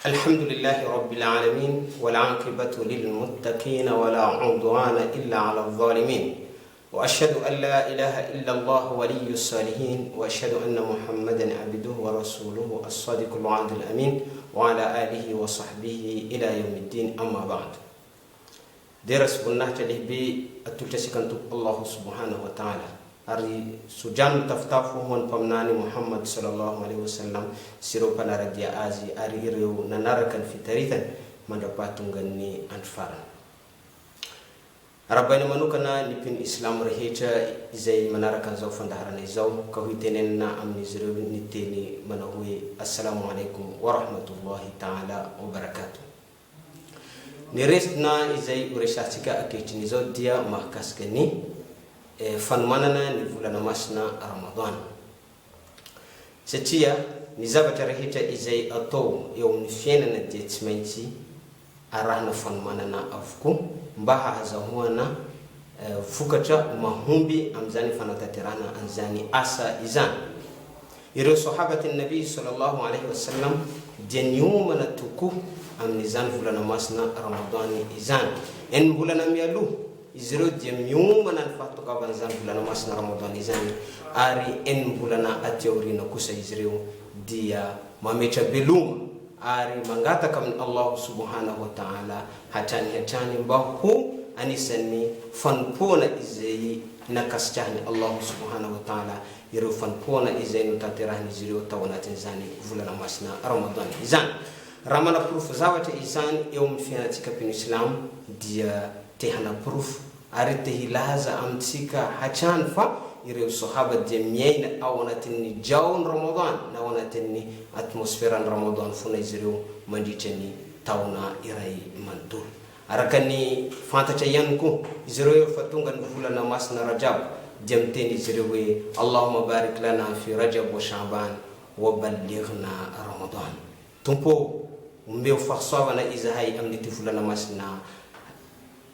الحمد لله رب العالمين والعاقبة للمتقين ولا عدوان إلا على الظالمين وأشهد أن لا إله إلا الله ولي الصالحين وأشهد أن محمدا عبده ورسوله الصادق الوعد الأمين وعلى آله وصحبه إلى يوم الدين أما بعد درس بناه تلهبي التلتسكنت الله سبحانه وتعالى ari sujan taftafu hon pamnani Muhammad sallallahu alaihi wasallam siro pana radia azi ari rew nanarakan fitaritan mandapatunganni anfaran arabayna manukana nipin islam rehecha izay manarakan zaw fandaharan izaw kahitenen na amni ziro niteni manahui assalamu alaikum warahmatullahi ta'ala wabarakatuh niresna izay ureshatika akechini zaw dia mahkaskani fanmanana ni volana masina Ramadan satria ni zavatra rehetra izay atao eo amin'ny fiainana dia tsy maintsy arahana fanmanana avokoa mba hahazahoana vokatra mahomby am'izany fanatanterahana an'izany asa izany. Ireo sahabatin nabi sallallahu alaihi wasallam dia niomana tokoa amin'izany volana masina Ramadan izany. En volana mialoha izy ireo dia miomana ny fahatongavana volana masina Ramadan izany ary volana atyaorina kosa izy ireo dia mametra beloma ary mangataka amin'ny Allah subhanahu wa ta'ala hatrany mba ho anisan'ny fanompoana izay nakasitrahany Allah subhanahu wa ta'ala ireo fanompoana izay notanterahany izy ireo tao anatin'izany volana masina Ramadan izany. Raha manaporofo zavatra izany eo amin'ny fiainantsika pino islam dia tehanaporofo ary te hilaza amitsika hatrany fa ireo sahaba dia miaina ao anatin'ny jaon Ramadan na ao anatin'ny atmosferan Ramadan fona izy ireo mandritra ny taona iray manontolo. Araka ny fantatra ihany koa izy ireo fa tonga ny volana masina Rajab dia miteny izy ireo hoe Allahumma barik lana fi Rajab wa Sha'ban wa ballighna Ramadan. Tompo umeo fahasoavana izahay amin'ny volana masina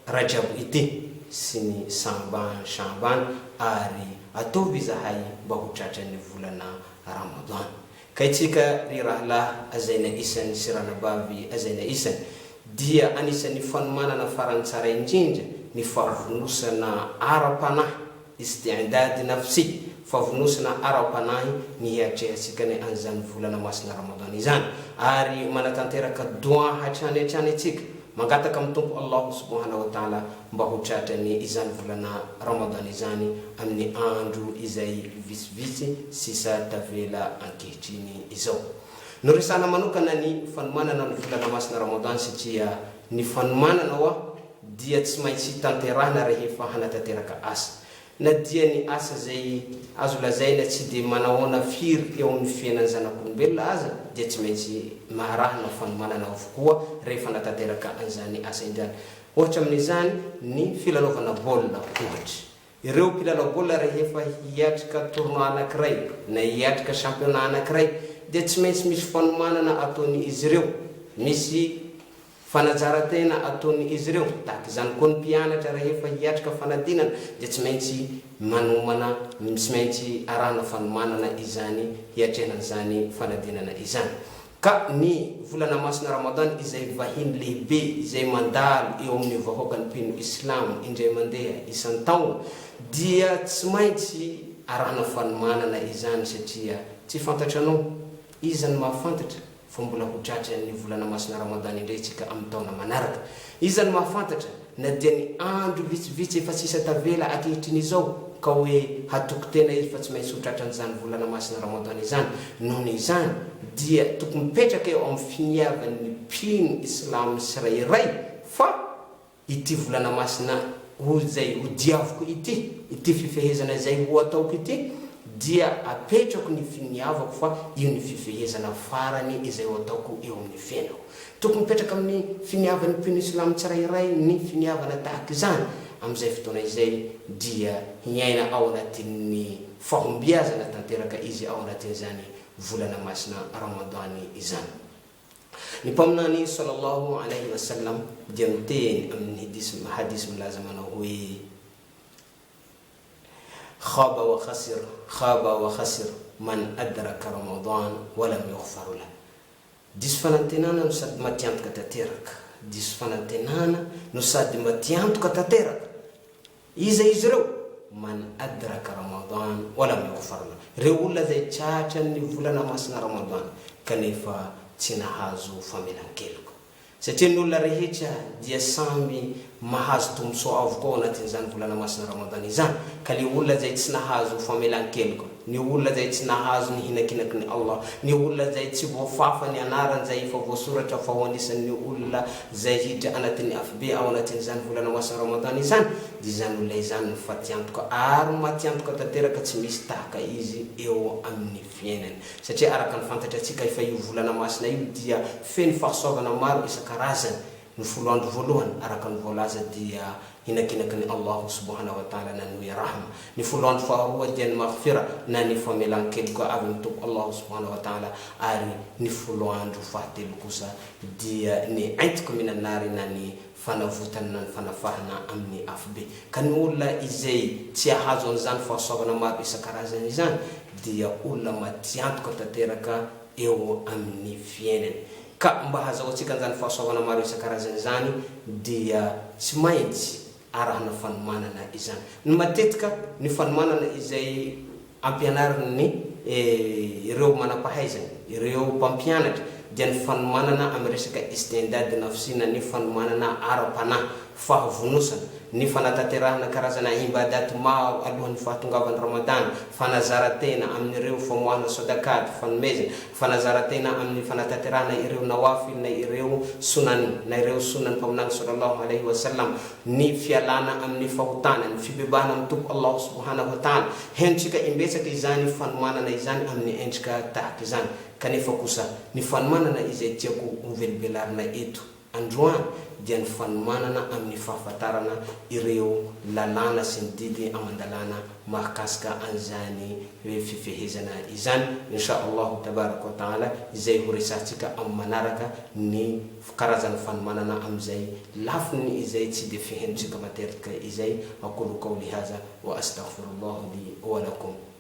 Rajab ity sy ny Sha'ban ary atovy izahay mba ho tratran'ny volana Ramadan. Ka itsika ry rahalahy azaina isany sy ranabavy azaina isany dia anisan'ny fanomanana farany tsara indrindra ny favonosana ara-panahy isti'dad nafsi, favonosana ara-panahy ny hiatrehantsika ny an'izany volana masina Ramadan izany ary manatanteraka doa hatrany itsika mangataka amin'ny tompo Allah subhanahu wa ta'ala mba ho tratrany izany volana Ramadan izany amin'ny andro izay vitsivitsy sy sa tavela ankehitriny izao. Noresana manokana ny fanomanana ny volana masina Ramadan satria ny fanomanana wa dia tsy maintsy tanterahana rehefa hanatanteraka asa na dia ny asa zay azo lazaina tsy dia manahoana firy eo amin'ny fiainan'ny zanak'olombelona aza dia tsy maintsy maharahana fanomanana avokoa rehefa hanatanteraka an'izany asa izany. Ohatra amin'izany ny filalaovana baolina ohatra. Ireo mpilalao baolina rehefa hiatrika tournoi anankiray na hiatrika championnat anankiray dia tsy maintsy misy fanomanana ataony izy ireo, misy fanajaran-tena ataony izy ireo. Tahaka izany koa ny mpianatra rehefa hiatrika fanadinana dia tsy maintsy manomana, tsy maintsy arahana fanomanana izany hiatrehan'izany fanadinana izany. Ka ny volana masina Ramadan izay vahiny lehibe izay mandalo eo amin'ny vahoakan'ny pino islam indray mandeha isan-taona dia tsy maintsy arahana fanomanana izany satria tsy fantatranao izany mahafantatra fa mbola ho tratran'ny volana masina Ramadan indray tsika amin'ny taona manaraka. Izany mahafantatra na dia ny andro vitsivitsy efa sisa tavela ankehitrin'izao ka hoe hatoko tena izy fa tsy maintsy ho tratran'izany volana masina Ramadan izany. Nohon' izany dia tokony mipetraka eo amin'ny finiavan'ny pino islam tsirairay fa ity volana masina zay ho diavoko ity fifehezana zay ho ataoko ity dia apetrako ny finiavako fa io ny fifehezana farany izay ho ataoko eo amin'ny fiainako. Tokony mipetraka amin'ny finiavan'ny pino islam tsirairay ny finiavana tahaka izany. Am'izay fotoana izay dia hiaina ao anatin'ny fahombiazana tanteraka izy ao anatin'izany volana masina Ramadan izany. Ny mpaminany sallallahu alaihi wasallam dia miteny amin'ny hadis milaza manao hoe khaba wa khasir man adraka Ramadan wa lam yughfar lahu. diso fanantenana no sady matiantoka tanteraka diso fanantenana no sady matiantoka tanteraka izy reo man adraka ramadan wala yughfarna reo olona zay tratra ny volana masina ramadan kanefa tsy nahazo famelan-keloka satria ny olona rehetra dia samby mahazo tombosoa avokoa anatin'izany volana masina ramadan izany ka le olona zay tsy nahazo famelan-keloka ny olona zay tsy nahazo ny hinakinaky ny Allah ny olona zay tsy voafafa ny anarany zay efa voasoratra fa ho anisan'ny olona zay hiditra anatin'ny afbe ao anatin'izany volana masina ramadan izany dia zany olona izany ny fatiantoka ary matiantoka tanteraka tsy misy tahaka izy eo amin'ny fiainany satria araka ny fantatra atsika efa io volana masina io dia feno fahasoavana maro isan-karazany ny folo andro voalohany araka ny voalaza dia hinakinaky ny Allah subhanahu wa ta'ala na ny rahma ny folo andro faharoa dia ny maghfira na ny famelan-keloka avy ny tompo Allah subhanahu wa ta'ala ary ny folo andro fahatelo kosa dia ny aitoko minanary na ny fanavotana na ny fanafahana amin'ny afbe ka ny olona izay tsy ahazo an'izany fahasoavana maro isan-karazany izany dia olona matiantoka tanteraka eo amin'ny fiainany ka mba hazahoantsika an'izany fahasoavana maro isan-karazany izany dia tsy maintsy arahana fanomanana izany ny matetika ny fanomanana izay ampianariny ireo manampahaizana ireo mpampianatra dia ny fanomanana amin'ny resaka istindad nafsina ny fanomanana ara-panahy fahavonosana ny fanatanterahana karazana ibadat maro alohan'ny fahatongavan'ny ramadan fanazaratena amin'ireo famoahana sadakat fanomezana fanazaratena amin'ny fanatanterahana ireo nawafil na ireo sunan na ireo sunan pamanany sallallahu alaihi wasallam ny fialana amin'ny fahotana ny fibebahana amin'ny tompo Allah subhanahu wa ta'ala hentsika imbetsaka izany fanomanana izany amin'ny endrika tahaka izany kanefa kosa ny fanomanana izay tiako hovelbelarina eto androany dia ny fanomanana amin'ny fahafantarana ireo lalàna sy ny didy amandalana mahakasika an'izany fifehezana izany inshallah tabaraka wa ta'ala izay ho resantsika amin'ny manaraka ny karazana fanomanana amin'izay lafiny izay tsy dia fihentsika matetika izay aqulu qawli hadha wa astaghfirullah li wa lakum